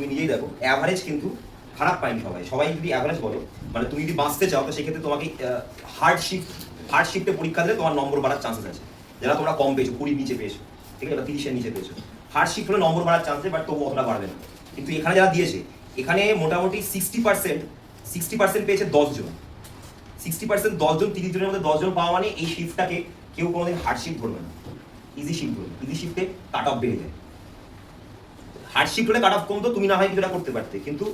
তুমি নিজেই দেখো অ্যাভারেজ কিন্তু খারাপ পায়নি সবাই। সবাই যদি অ্যাভারেজ বলো, মানে তুমি যদি বাঁচতে চাও তো সেক্ষেত্রে তোমাকে হার্ডশিফটে পরীক্ষা দিলে তোমার নম্বর বাড়ার চান্সেস আছে। যারা তোমরা কম পেয়েছো, 20 নিচে পেয়েছো, ঠিক আছে, 30-এর নিচে পেয়েছো, হার্ডশিফট হলে নম্বর বাড়ার চান্স আছে, বাট তবু অতটা বাড়বে না। কিন্তু এখানে যারা দিয়েছে, এখানে মোটামুটি 60% পেয়েছে 10 জন। 60% 10 জন, 30 জনের মধ্যে 10 জন পাওয়া মানে এই শিফটটাকে কেউ কোনোদিন হার্ডশিফট ধরবে না, ইজি শিফট ধরবে। ইজি শিফটে কাট অফ বেড়ে যায়। হার্ডশিফট হলে কাট অফ কমতো, তুমি না হয় কিছুটা করতে পারতে। কিন্তু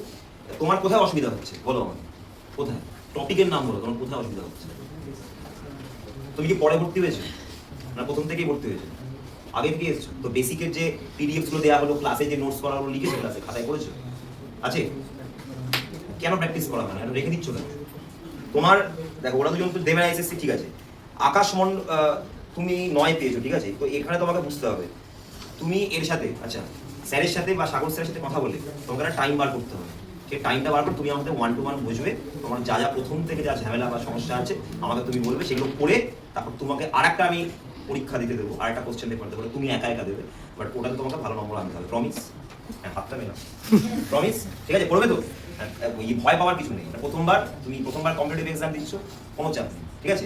তোমার কোথায় অসুবিধা হচ্ছে বলো আমাকে, কোথায়? টপিকের নাম বলো, তোমার কোথায় অসুবিধা হচ্ছে? তুমি কি পরে ভর্তি হয়েছো না প্রথম থেকেই ভর্তি হয়েছো? আগে থেকে এসছো তো? বেসিকের যে পিডিএফ গুলো দেওয়া হলো, ক্লাসে যে নোটস করা হলো, লিখেছো ক্লাসে খাতায় করেছো? আছে? কেন প্র্যাকটিস করা হয় না? রেখে দিচ্ছ কেন? তোমার দেখো, ওরা দুজন তো দেবে না এসএসসি, ঠিক আছে, আকাশ তুমি 9 পেয়েছো, ঠিক আছে, তো এখানে তোমাকে বুঝতে হবে তুমি এর সাথে, আচ্ছা, স্যারের সাথে বা সাগর স্যারের সাথে কথা বলে তোমাকে একটা টাইম বার করতে হবে। সেই টাইমটা বার করে তুমি আমাদের 1-to-1 বুঝবে, তোমার যা যা প্রথম থেকে যা ঝামেলা বা সমস্যা আছে আমাকে তুমি বলবে, সেগুলো করে তারপর তোমাকে আরেকটা আমি পরীক্ষা দিতে দেবো, আরেকটা কোশ্চেন পেপার দেবো, তুমি একা একা দেবে, বাট ওটাতে তোমাকে ভালো নম্বর আনতে হবে। প্রমিস? হ্যাঁ, হাতটা মেলাম। প্রমিস? ঠিক আছে, করবে তো? ভয় পাওয়ার কিছু নেই। তুমি প্রথমবার কম্পিটিটিভ এক্সাম দিচ্ছ, কোনো চাপ নেই, ঠিক আছে।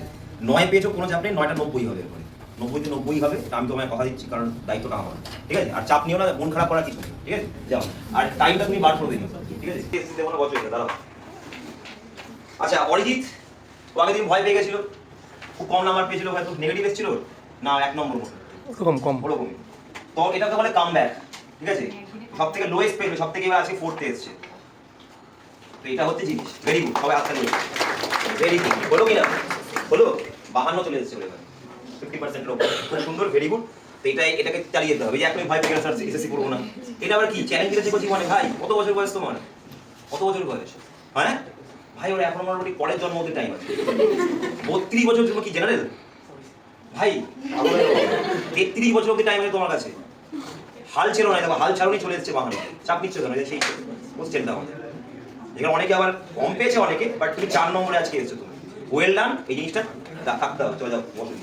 9 পেয়েছো, কোনো চাপ নেই, 9টা 90 হবে, এরপরে 90-তে 90 হবে, আমি তোমায় কথা দিচ্ছি, কারণ দায়িত্বটা আমার, ঠিক আছে। আর চাপ নিও না, মন খারাপ করার কিছু নেই, ঠিক আছে, যাও। আর টাইমটা তুমি বার করে দিও, ঠিক আছে। এসএসসিতে কোনো বছর দাঁড়াও। আচ্ছা, অরিজিৎ তো আগের দিন ভয় পেয়ে গেছিল, খুব কম নাম্বার পেয়েছিল, হয়তো নেগেটিভ এসেছিল না, 1 নম্বর মতো কম ওরকমই। তো এটাকে বলে কামব্যাক, ঠিক আছে। সব থেকে লোয়েস্ট পেয়েছিল, সব থেকে এবার আজকে 4th এসেছে। তো এটা হচ্ছে জিনিস। ভেরি গুড, সবাই হাতটা নিয়ে ভেরি গুড। হলো কিনা? হলো 52 চলে এসেছে এবার, 50% লোক, খুব সুন্দর, ভেরি গুড। তো এটাকে চালিয়ে যেতে হবে। এই এখনই ভয় পেয়ে গেছে, স্যার এসএসসি করবো না, এটা আবার কি চ্যালেঞ্জ দিয়েছে কোচিং? মানে ভাই কত বছর বয়স তোমার? কত বছর বয়স? হ্যাঁ ভাই, ওরা এখন মোটামুটি পরের জন্ম হতে টাইম আছে। 32 বছর জন্য কি জেনারেল ভাই? 33 বছর অব্দি টাইম আছে তোমার কাছে। হাল ছিল না, দেখো হাল ছাড়ুনি, চলে এসেছে বাহানো। চাপ নিচ্ছ কেন? সেই কোশ্চেনটা আমাদের, যেখানে অনেকে আবার কম পেয়েছে অনেকে, বাট তুমি 4 নম্বরে আজকে এসেছো, তুমি ওয়েল ডান। এই জিনিসটা থাকতে হবে। চলে যাও বসে।